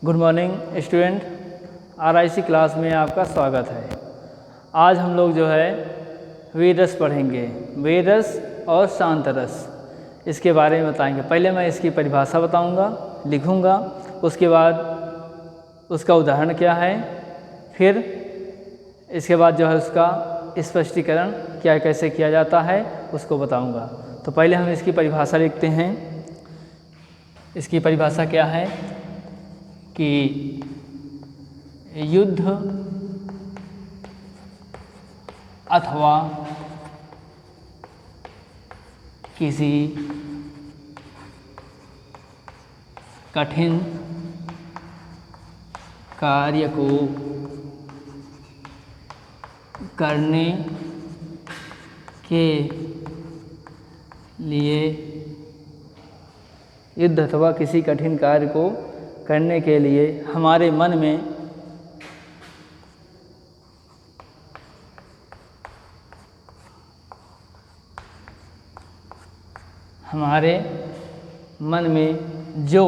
Good morning student, RIC class में आपका स्वागत है। आज हम लोग जो है वेद रस पढ़ेंगे। वेद रस और शांत रस, इसके बारे में बताएंगे। पहले मैं इसकी परिभाषा बताऊंगा, लिखूंगा, उसके बाद उसका उदाहरण क्या है, फिर इसके बाद जो है उसका स्पष्टीकरण क्या कैसे किया जाता है उसको बताऊंगा। तो पहले हम इसकी परिभाषा लिखते हैं। इसकी परिभाषा क्या है कि युद्ध अथवा किसी कठिन कार्य को करने के लिए युद्ध अथवा किसी कठिन कार्य को करने के लिए हमारे मन में जो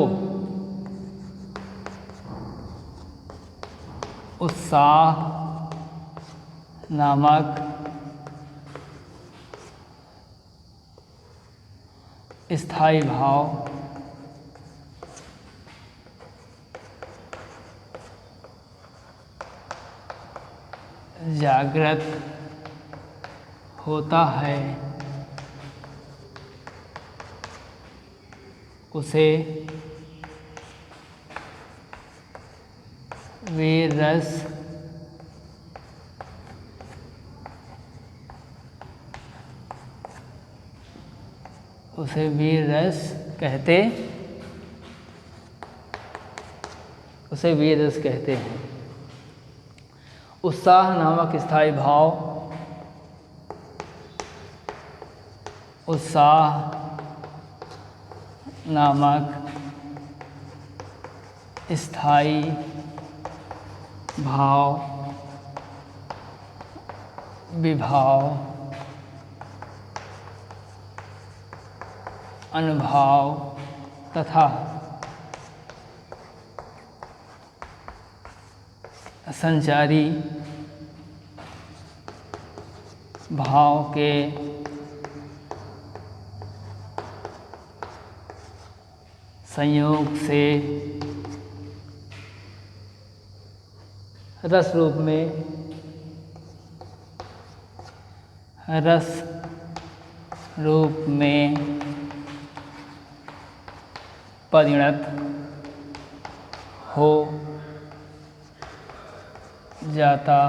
उत्साह नामक स्थायी भाव जागृत होता है उसे वीर रस कहते हैं। उत्साह नामक स्थायी भाव, स्थायी भाव, विभाव, अनुभाव तथा संचारी भाव के संयोग से रस रूप में परिणत हो जाता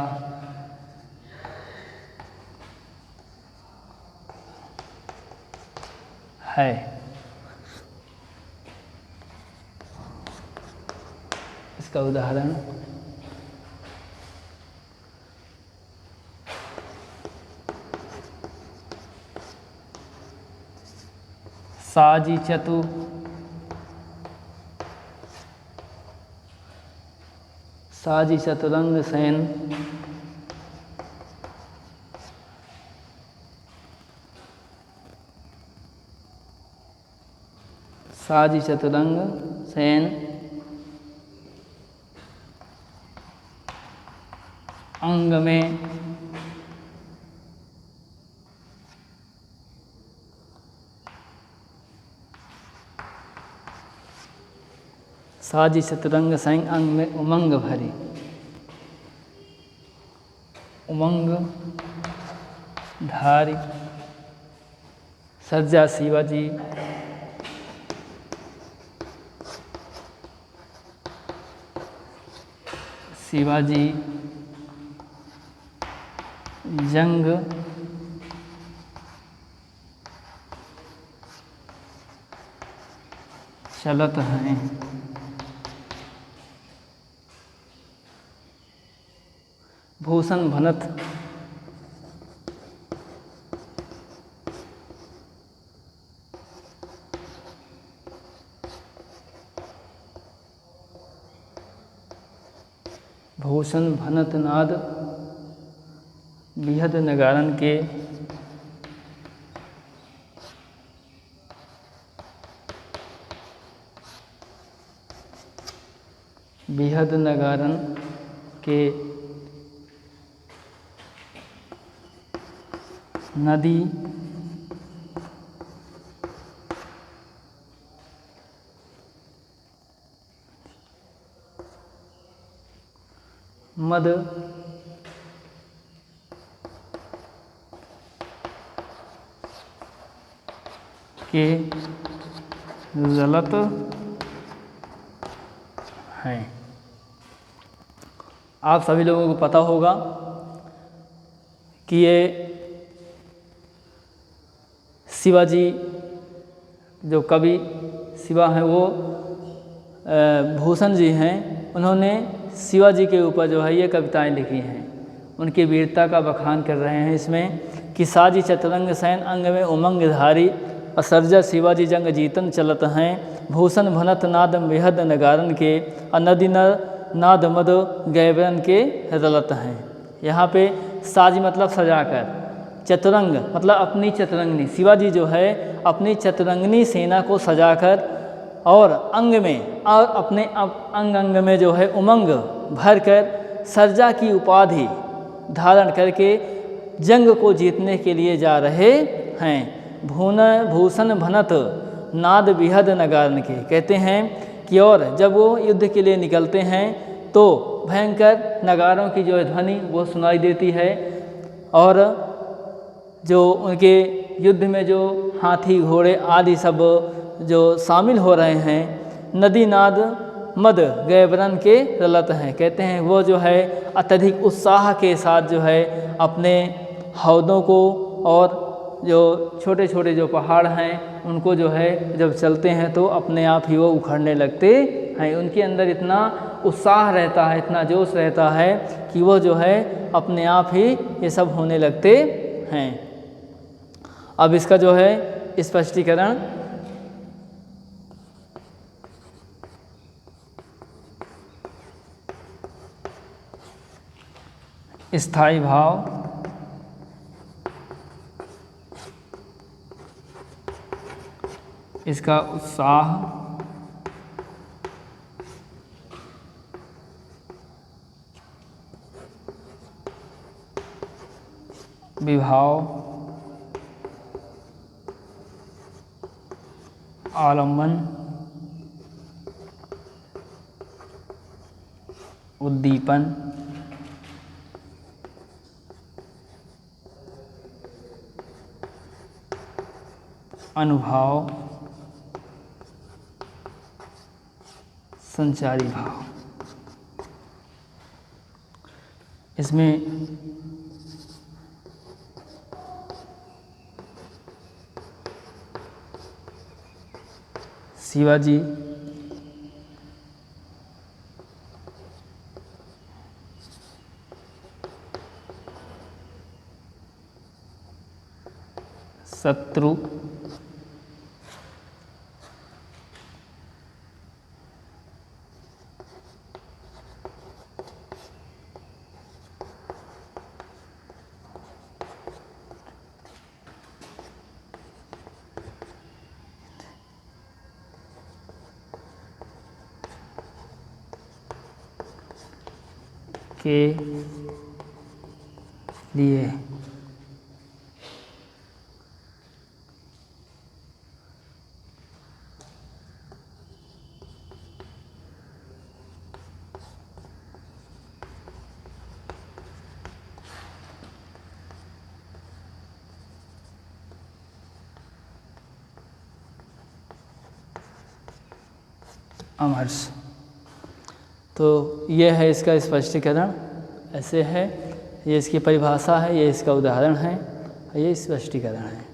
है। इसका उदाहरण साजी चतुरंग सेन अंग में साजी चतुरंग सैन अंग में उमंग भरी, उमंग धारी सज्जा शिवाजी जंग चलत हैं। भूषण भनत नाद बिहद नगारन के बृहद नगारन के नदी मद के जलत हैं। आप सभी लोगों को पता होगा कि ये शिवाजी जो कवि शिवा हैं वो भूषण जी हैं, उन्होंने शिवाजी के ऊपर जो है ये कविताएं लिखी हैं। उनकी वीरता का बखान कर रहे हैं इसमें कि साजी चतुरंग सैन अंग में उमंग धारी, असरजा शिवाजी जंग जीतन चलत हैं, भूषण भनत नाद बृहद नगारन के, नदी नाद मद गैबरन के रलत हैं। यहाँ पे साज मतलब सजाकर, चतुरंग मतलब अपनी चतुरंगनी, शिवाजी जो है अपनी चतुरंगनी सेना को सजाकर और अंग में और अपने अंग अंग में जो है उमंग भरकर सरजा की उपाधि धारण करके जंग को जीतने के लिए जा रहे हैं। भूषण भनत नाद बृहद नगारन के, कहते हैं कि और जब वो युद्ध के लिए निकलते हैं तो भयंकर नगारों की जो ध्वनि वो सुनाई देती है, और जो उनके युद्ध में जो हाथी घोड़े आदि सब जो शामिल हो रहे हैं, नदी नाद मद गैबरन के रलत हैं, कहते हैं वो जो है अत्यधिक उत्साह के साथ जो है अपने हौदों को और जो छोटे छोटे जो पहाड़ हैं उनको जो है जब चलते हैं तो अपने आप ही वो उखड़ने लगते हैं। उनके अंदर इतना उत्साह रहता है, इतना जोश रहता है कि वो जो है अपने आप ही ये सब होने लगते हैं। अब इसका जो है स्पष्टीकरण, स्थायी भाव इसका उत्साह विभाव आलम्बन उद्दीपन अनुभाव संचारी भाव। इसमें शिवाजी शत्रु के लिए अमरस। तो ये है इसका स्पष्टीकरण, ऐसे है, ये इसकी परिभाषा है, ये इसका उदाहरण है, ये स्पष्टीकरण है।